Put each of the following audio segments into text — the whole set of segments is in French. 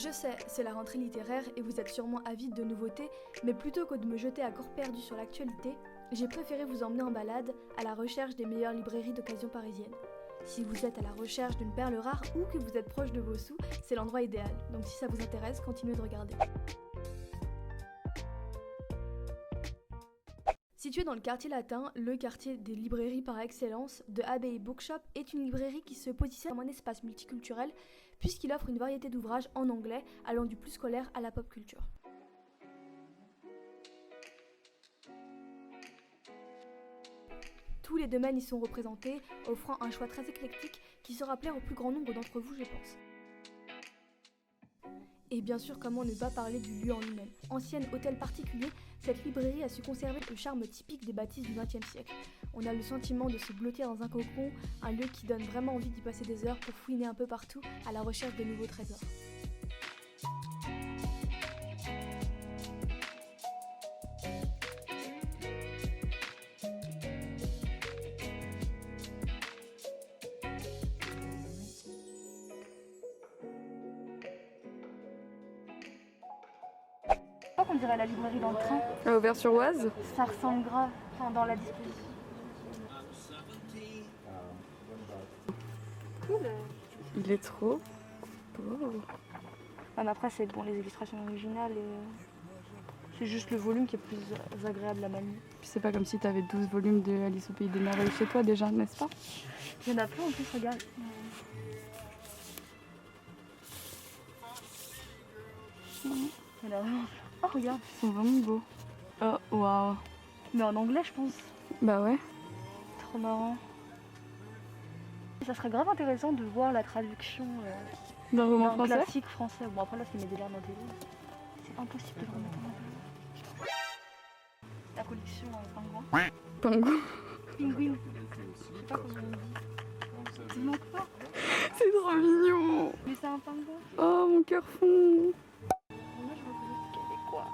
Je sais, c'est la rentrée littéraire et vous êtes sûrement avide de nouveautés, mais plutôt que de me jeter à corps perdu sur l'actualité, j'ai préféré vous emmener en balade à la recherche des meilleures librairies d'occasion parisiennes. Si vous êtes à la recherche d'une perle rare ou que vous êtes proche de vos sous, c'est l'endroit idéal, donc si ça vous intéresse, continuez de regarder. Situé dans le quartier latin, le quartier des librairies par excellence, The Abbey Bookshop est une librairie qui se positionne comme un espace multiculturel puisqu'il offre une variété d'ouvrages en anglais allant du plus scolaire à la pop culture. Tous les domaines y sont représentés, offrant un choix très éclectique qui saura plaire au plus grand nombre d'entre vous, je pense. Et bien sûr, comment ne pas parler du lieu en lui-même. Ancienne hôtel particulier, cette librairie a su conserver le charme typique des bâtisses du XXe siècle. On a le sentiment de se blottir dans un cocon, un lieu qui donne vraiment envie d'y passer des heures pour fouiner un peu partout à la recherche de nouveaux trésors. Je crois qu'on dirait la librairie dans le train. Auvers-sur-Oise. Ça ressemble grave, enfin, dans la disposition. Cool. Il est trop beau. Mais après, c'est bon, les illustrations originales et c'est juste le volume qui est plus agréable à manier. Puis c'est pas comme si t'avais 12 volumes de Alice au Pays des Merveilles chez toi déjà, n'est-ce pas? Il y en a plein en plus, regarde. Il y en a vraiment plein. Oh, regarde. Ils sont vraiment beaux. Oh, waouh. Mais en anglais, je pense. Bah ouais. Trop marrant. Ça serait grave intéressant de voir la traduction D'un roman d'un français. classique français. Bon, après là, c'est mes délires dans des livres. C'est impossible de le remettre en anglais. La collection Pingouin. Pingouin. Penguin. Je sais pas comment on dit. Tu manques pas. C'est trop mignon. Mais c'est un pingouin. Oh, mon cœur fond. Moi, je veux québécois.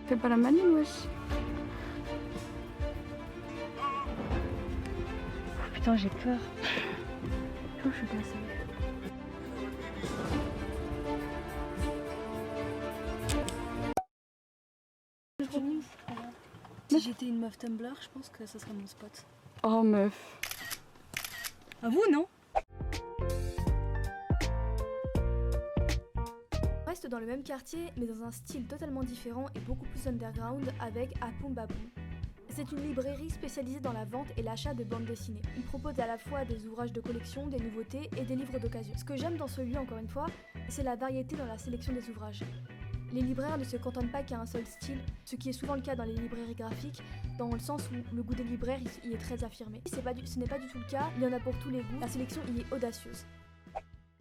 Fais pas la manie, wesh. Putain, j'ai peur. Où je suis passée? C'est trop mignon, c'est trop bien. Si j'étais une meuf Tumblr, je pense que ça serait mon spot. Oh, meuf. À vous, non? On reste dans le même quartier, mais dans un style totalement différent et beaucoup plus underground avec Apum Baboum. C'est une librairie spécialisée dans la vente et l'achat de bandes dessinées. Il propose à la fois des ouvrages de collection, des nouveautés et des livres d'occasion. Ce que j'aime dans ce lieu, encore une fois, c'est la variété dans la sélection des ouvrages. Les libraires ne se cantonnent pas qu'à un seul style, ce qui est souvent le cas dans les librairies graphiques, dans le sens où le goût des libraires y est très affirmé. Ce n'est pas du tout le cas, il y en a pour tous les goûts, la sélection y est audacieuse.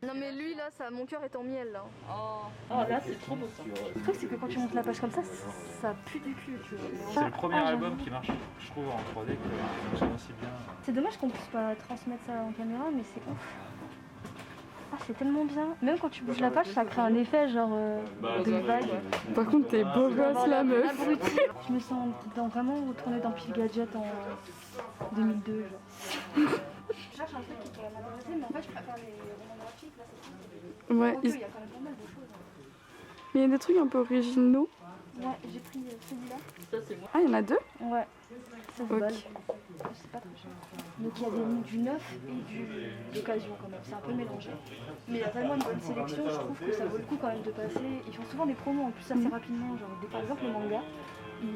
Non mais lui là, mon cœur est en miel là. Oh là, c'est trop beau ça. Le truc, c'est que quand tu montes la page comme ça pue du cul, tu vois. C'est le premier album qui marche, je trouve, en 3D, qui fonctionne aussi bien. C'est dommage qu'on puisse pas transmettre ça en caméra, mais c'est ouf. Ah, c'est tellement bien. Même quand tu bouges la page, ça crée un effet genre de vague. Par contre, t'es beau gosse la meuf. Abruti. Je me sens vraiment retournée dans Pile Gadget en 2002, genre. Je cherche un truc qui pourrait m'intéresser, mais en fait, je préfère les romans graphiques. Là, c'est trop. Ouais, Il y a quand même pas mal de choses. mais il y a des trucs un peu originaux. Ouais, j'ai pris celui-là. Ah, il y en a deux? Ouais, 16 Ok. balles. C'est pas très cher. Donc il y a du neuf et d'occasion quand même, c'est un peu mélangé. Mais il y a tellement une bonne sélection, je trouve que ça vaut le coup quand même de passer. Ils font souvent des promos en plus assez rapidement, genre par exemple les mangas.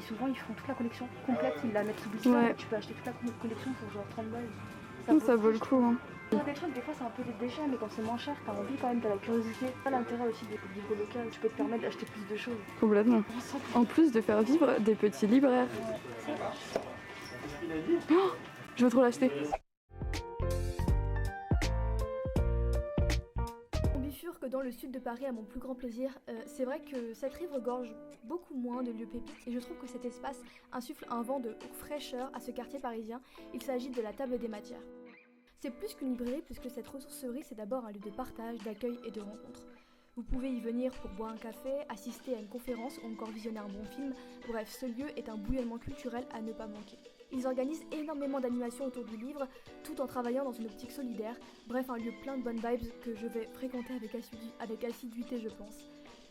Souvent ils font toute la collection complète, ils la mettent sous blister, Ouais. et tu peux acheter toute la collection pour genre 30 balles. Ça vaut le coup. Hein. Des trucs, des fois c'est un peu des déchets, mais quand c'est moins cher, t'as envie quand même, t'as la curiosité. C'est ça l'intérêt aussi des livres locaux, tu peux te permettre d'acheter plus de choses. Complètement. En plus de faire vivre des petits libraires. Oh, je veux trop l'acheter. On bifurque dans le sud de Paris à mon plus grand plaisir. C'est vrai que cette rive regorge beaucoup moins de lieux pépites et je trouve que cet espace insuffle un vent de fraîcheur à ce quartier parisien. Il s'agit de la Table des Matières. C'est plus qu'une librairie puisque cette ressourcerie c'est d'abord un lieu de partage, d'accueil et de rencontre. Vous pouvez y venir pour boire un café, assister à une conférence ou encore visionner un bon film. Bref, ce lieu est un bouillonnement culturel à ne pas manquer. Ils organisent énormément d'animations autour du livre, tout en travaillant dans une optique solidaire. Bref, un lieu plein de bonnes vibes que je vais fréquenter avec assiduité, je pense.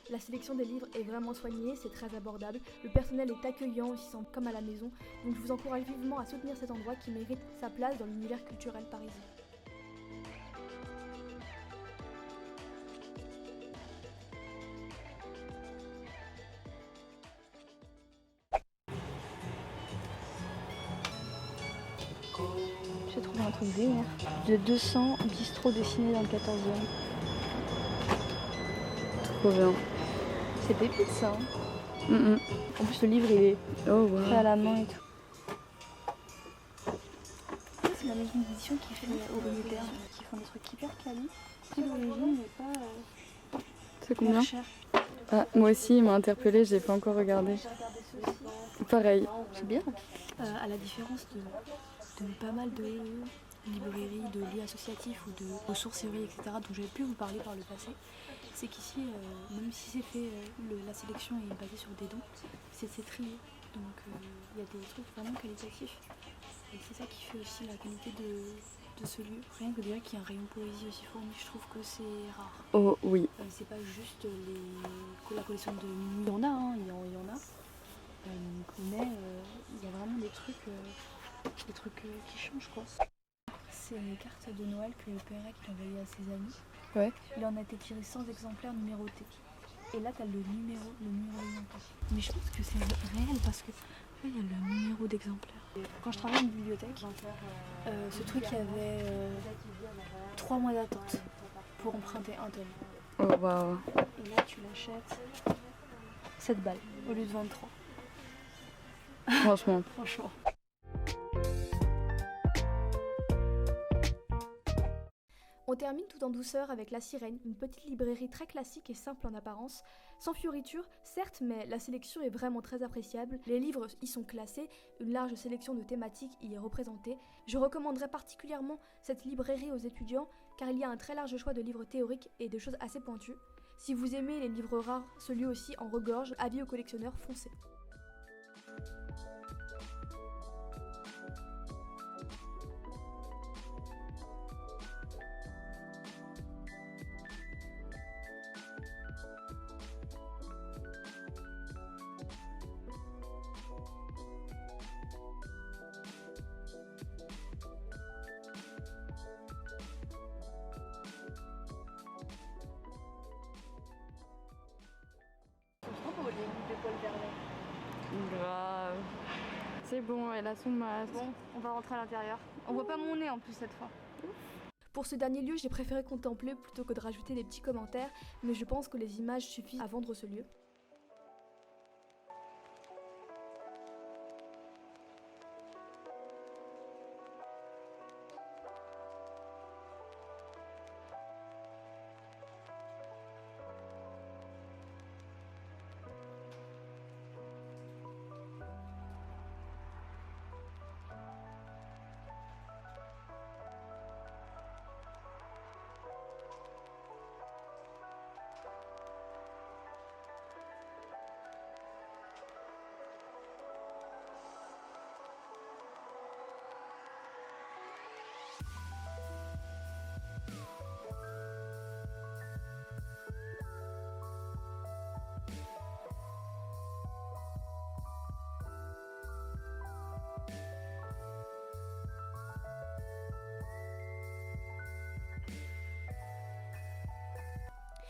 La sélection des livres est vraiment soignée, c'est très abordable, le personnel est accueillant, on s'y sent comme à la maison, donc je vous encourage vivement à soutenir cet endroit qui mérite sa place dans l'univers culturel parisien. J'ai trouvé un truc vénère. De 200 bistrots dessinés dans le 14e. Trop bien. C'est pépite ça. En plus le livre il est Oh fait à wow. la main et tout. Ça, c'est la maison d'édition qui fait Aurélien, qui font des trucs hyper quali. C'est l'origine mais pas C'est combien? cher. Ah, moi aussi, il m'a interpellée, j'ai pas encore regardé. J'ai regardé ceci. Pareil. C'est bien. À la différence de pas mal de librairies, de lieux associatifs ou de ressourceries, etc., dont j'avais pu vous parler par le passé, c'est qu'ici, même si c'est fait, la sélection est basée sur des dons, c'est trié. Donc il y a des trucs vraiment qualitatifs. Et c'est ça qui fait aussi la qualité de ce lieu. Rien que de dire qu'il y a un rayon poésie aussi fourni, je trouve que c'est rare. Oh oui. C'est pas juste la collection de minuit, il y en a, hein, il y en a. Mais il y a vraiment des trucs qui changent quoi. C'est une carte de Noël que le Pérec a envoyée à ses amis. Ouais. Il en a été tiré 100 exemplaires numérotés. Et là t'as le numéro d'exemplaire. Mais je pense que c'est réel parce que là il y a le numéro d'exemplaire. Quand je travaillais à une bibliothèque, ce truc il y avait 3 mois d'attente pour emprunter un tome. Oh wow. Et là tu l'achètes 7 balles au lieu de 23. Franchement. Franchement. On termine tout en douceur avec La Sirène, une petite librairie très classique et simple en apparence, sans fioritures, certes, mais la sélection est vraiment très appréciable, les livres y sont classés, une large sélection de thématiques y est représentée. Je recommanderais particulièrement cette librairie aux étudiants, car il y a un très large choix de livres théoriques et de choses assez pointues. Si vous aimez les livres rares, ce lieu aussi en regorge, avis aux collectionneurs, foncez. Grave. C'est bon, elle a son masque. Bon, on va rentrer à l'intérieur. On voit pas mon nez en plus cette fois. Pour ce dernier lieu, j'ai préféré contempler plutôt que de rajouter des petits commentaires, mais je pense que les images suffisent à vendre ce lieu.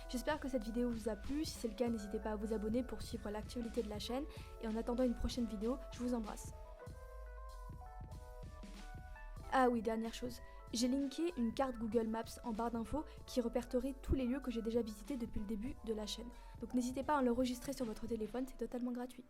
J'espère que cette vidéo vous a plu, si c'est le cas n'hésitez pas à vous abonner pour suivre l'actualité de la chaîne et en attendant une prochaine vidéo, je vous embrasse. Ah oui, dernière chose, j'ai linké une carte Google Maps en barre d'infos qui répertorie tous les lieux que j'ai déjà visités depuis le début de la chaîne. Donc n'hésitez pas à l'enregistrer sur votre téléphone, c'est totalement gratuit.